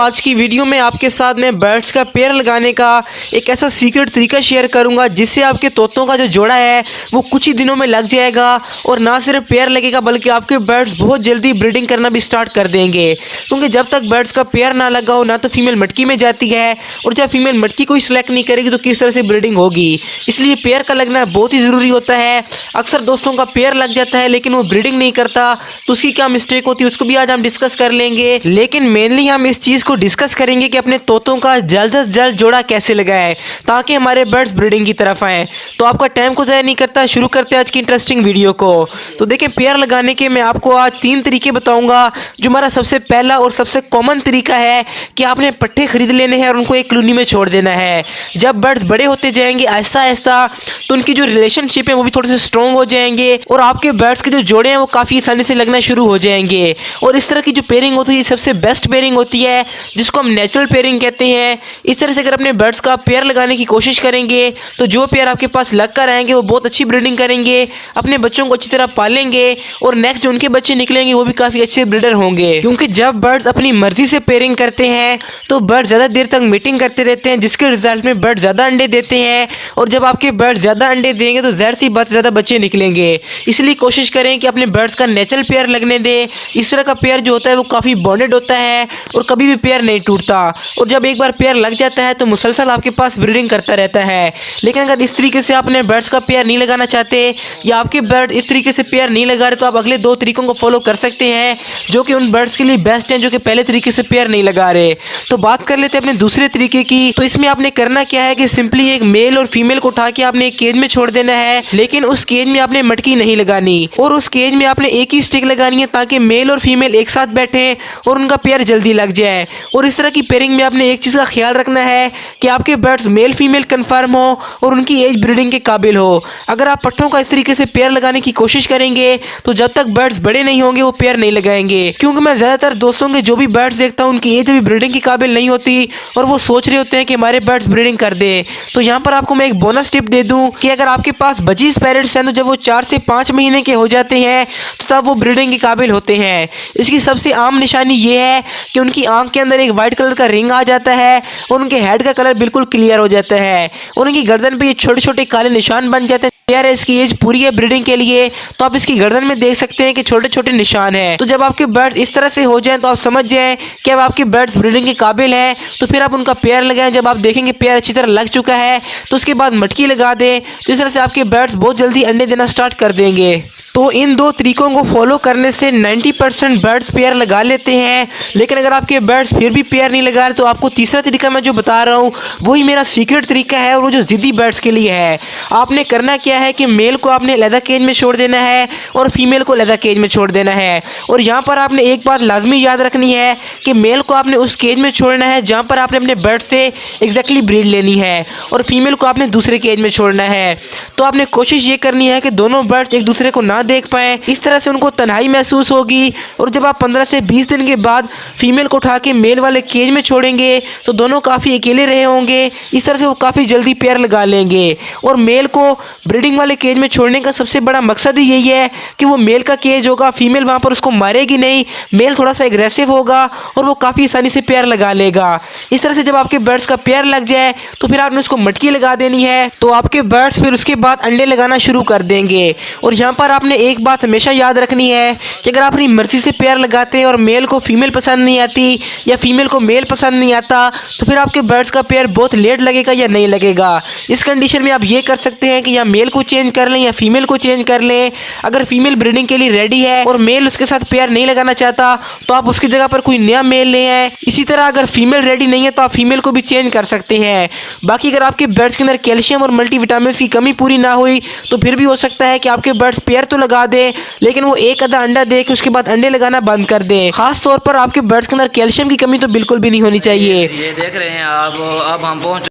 आज की वीडियो में आपके साथ मैं बर्ड्स का पेयर लगाने का एक ऐसा सीक्रेट तरीका शेयर करूंगा जिससे आपके तोतों का जो जोड़ा है वो कुछ ही दिनों में लग जाएगा और ना सिर्फ पेयर लगेगा बल्कि आपके बर्ड्स बहुत जल्दी ब्रीडिंग करना भी स्टार्ट कर देंगे। क्योंकि जब तक बर्ड्स का पेयर ना लगा हो ना तो फीमेल मटकी में जाती है और जब फीमेल मटकी कोई सिलेक्ट नहीं करेगी तो किस तरह से ब्रीडिंग होगी। इसलिए पेयर का लगना बहुत ही ज़रूरी होता है। अक्सर दोस्तों का पेयर लग जाता है लेकिन वो ब्रीडिंग नहीं करता, तो उसकी क्या मिस्टेक होती है उसको भी आज हम डिस्कस कर लेंगे। लेकिन मेनली हम इस चीज़ को डिस्कस करेंगे कि अपने तोतों का जल्द से जल्द जोड़ा कैसे लगाएं ताकि हमारे बर्ड्स ब्रीडिंग की तरफ आएँ। तो आपका टाइम को ज़ाया नहीं करता, शुरू करते हैं आज की इंटरेस्टिंग वीडियो को। तो देखिए, पेयर लगाने के मैं आपको आज 3 तरीके बताऊंगा। जो हमारा सबसे पहला और सबसे कॉमन तरीका है कि आपने पट्टे खरीद लेने हैं और उनको एक कॉलोनी में छोड़ देना है। जब बर्ड्स बड़े होते जाएंगे आहिस्ता आहिस्ता तो उनकी जो रिलेशनशिप है वो भी थोड़े से स्ट्रॉन्ग हो जाएंगे और आपके बर्ड्स के जो जोड़े हैं वो काफ़ी आसानी से लगना शुरू हो जाएंगे। और इस तरह की जो पेयरिंग होती है सबसे बेस्ट पेयरिंग होती है जिसको हम नेचुरल पेयरिंग कहते हैं। इस तरह से अगर अपने बर्ड्स का पेयर लगाने की कोशिश करेंगे तो जो पेयर आपके पास लग कर आएंगे वो बहुत अच्छी ब्रीडिंग करेंगे, अपने बच्चों को अच्छी तरह पालेंगे और नेक्स्ट जो उनके बच्चे निकलेंगे वो भी काफ़ी अच्छे ब्रीडर होंगे। क्योंकि जब बर्ड्स अपनी मर्जी से पेयरिंग करते हैं तो बर्ड ज़्यादा देर तक मीटिंग करते रहते हैं जिसके रिजल्ट में बर्ड ज़्यादा अंडे देते हैं और जब आपके बर्ड ज़्यादा अंडे देंगे तो ज़ाहिर सी बात ज़्यादा बच्चे निकलेंगे। इसलिए कोशिश करें कि अपने बर्ड्स का नेचुरल पेयर लगने दें। इस तरह का पेयर जो होता है वो काफ़ी बॉन्डेड होता है और कभी भी पेयर नहीं टूटता और जब एक बार पेयर लग जाता है तो मुसलसल आपके पास ब्रीडिंग करता रहता है। लेकिन अगर इस तरीके से अपने बर्ड्स का पेयर नहीं लगाना चाहते या आपके बर्ड इस तरीके से पेयर नहीं लगा रहे तो आप अगले 2 तरीकों को फॉलो कर सकते हैं जो कि उन बर्ड्स के लिए बेस्ट हैं जो कि पहले तरीके से पेयर नहीं लगा रहे। तो बात कर लेते हैं अपने दूसरे तरीके की। तो इसमें आपने करना क्या है कि सिंपली एक मेल और फीमेल को उठा के आपने एक केज में छोड़ देना है, लेकिन उस केज में आपने मटकी नहीं लगानी और उस केज में आपने एक ही स्टिक लगानी है ताकि मेल और फीमेल एक साथ बैठे और उनका पेयर जल्दी लग जाए। और इस तरह की पेयरिंग में आपने एक चीज़ का ख्याल रखना है कि आपके बर्ड्स मेल फीमेल कंफर्म हो और उनकी एज ब्रीडिंग के काबिल हो। अगर आप पट्टों का इस तरीके से पेयर लगाने की कोशिश करेंगे तो जब तक बर्ड्स बड़े नहीं होंगे वो पेयर नहीं लगाएंगे। क्योंकि मैं ज़्यादातर दोस्तों के जो भी बर्ड्स देखता हूँ उनकी एज अभी ब्रीडिंग के काबिल नहीं होती और वो सोच रहे होते हैं कि हमारे बर्ड्स ब्रीडिंग कर दे। तो यहाँ पर आपको मैं एक बोनस टिप दे दूँ कि अगर आपके पास बजीज पैरेट्स हैं तो जब वो 4 से 5 महीने के हो जाते हैं तो तब वो ब्रीडिंग के काबिल होते हैं। इसकी सबसे आम निशानी ये है कि उनकी आंख के अंदर एक वाइट कलर का रिंग आ जाता है और उनके हेड का कलर बिल्कुल क्लियर हो जाता है और उनकी गर्दन पे ये छोटे छोटे काले निशान बन जाते हैं। यार इसकी एज पूरी है ब्रीडिंग के लिए तो आप इसकी गर्दन में देख सकते हैं कि छोटे छोटे निशान हैं। तो जब आपके बर्ड्स इस तरह से हो जाएं तो आप समझ जाएं कि अब आपके बर्ड्स ब्रीडिंग के काबिल हैं। तो फिर आप उनका पेयर लगाएं। जब आप देखेंगे पेयर अच्छी तरह लग चुका है तो उसके बाद मटकी लगा दें। तो इस तरह से आपके बर्ड्स बहुत जल्दी अंडे देना स्टार्ट कर देंगे। तो इन 2 तरीकों को फॉलो करने से 90% बर्ड्स पेयर लगा लेते हैं। लेकिन अगर आपके बर्ड्स फिर भी पेयर नहीं लगा रहे तो आपको तीसरा तरीका मैं जो बता रहा हूँ वही मेरा सीक्रेट तरीका है और वो जो ज़िद्दी बर्ड्स के लिए है। आपने करना क्या है कि मेल को आपने अलग केज में छोड़ देना है और फीमेल को अलग केज में छोड़ देना है। और यहाँ पर आपने एक बात लाजमी याद रखनी है कि मेल को आपने उस केज में छोड़ना है जहाँ पर आपने अपने बर्ड से एग्जैक्टली ब्रीड लेनी है और फीमेल को आपने दूसरे केज में छोड़ना है। तो आपने कोशिश ये करनी है कि दोनों बर्ड्स एक दूसरे को ना देख पाएँ। इस तरह से उनको तन्हाई महसूस होगी और जब आप 15 से 20 दिन के बाद फीमेल को उठा के मेल वाले केज में छोड़ेंगे तो दोनों काफ़ी अकेले रहे होंगे। इस तरह से वो काफ़ी जल्दी पेयर लगा लेंगे। और मेल को ब्रीडिंग वाले केज में छोड़ने का सबसे बड़ा मकसद ही यही है कि वो मेल का केज होगा, फीमेल वहाँ पर उसको मारेगी नहीं, मेल थोड़ा सा एग्रेसिव होगा और वो काफ़ी आसानी से पेयर लगा लेगा। इस तरह से जब आपके बर्ड्स का पेयर लग जाए तो फिर आपने उसको मटकी लगा देनी है। तो आपके बर्ड्स फिर उसके बाद अंडे लगाना शुरू कर देंगे। और यहाँ पर आपने एक बात हमेशा याद रखनी है कि अगर आप अपनी मर्जी से पेयर लगाते हैं और मेल को फीमेल पसंद नहीं आती या फीमेल को मेल पसंद नहीं आता तो फिर आपके बर्ड्स का पेयर बहुत लेट लगेगा या नहीं लगेगा। इस कंडीशन में आप ये कर सकते हैं कि या मेल को चेंज कर लें या फीमेल को चेंज कर लें। अगर फीमेल ब्रीडिंग के लिए रेडी है और मेल उसके साथ पेयर नहीं लगाना चाहता तो आप उसकी जगह पर कोई नया मेल ले आए। इसी तरह अगर फीमेल रेडी नहीं है तो आप फीमेल को भी चेंज कर सकते हैं। बाकी अगर आपके बर्ड्स के अंदर कैल्शियम और मल्टीविटामिन की कमी पूरी ना हुई तो फिर भी हो सकता है कि आपके बर्ड्स पेयर तो लगा दे लेकिन वो एक आधा अंडा दे के उसके बाद अंडे लगाना बंद कर दे। खास तौर पर आपके बर्ड्स के अंदर कैल्शियम की कमी तो बिल्कुल भी नहीं होनी चाहिए। ये देख रहे हैं आप, अब हम पहुंच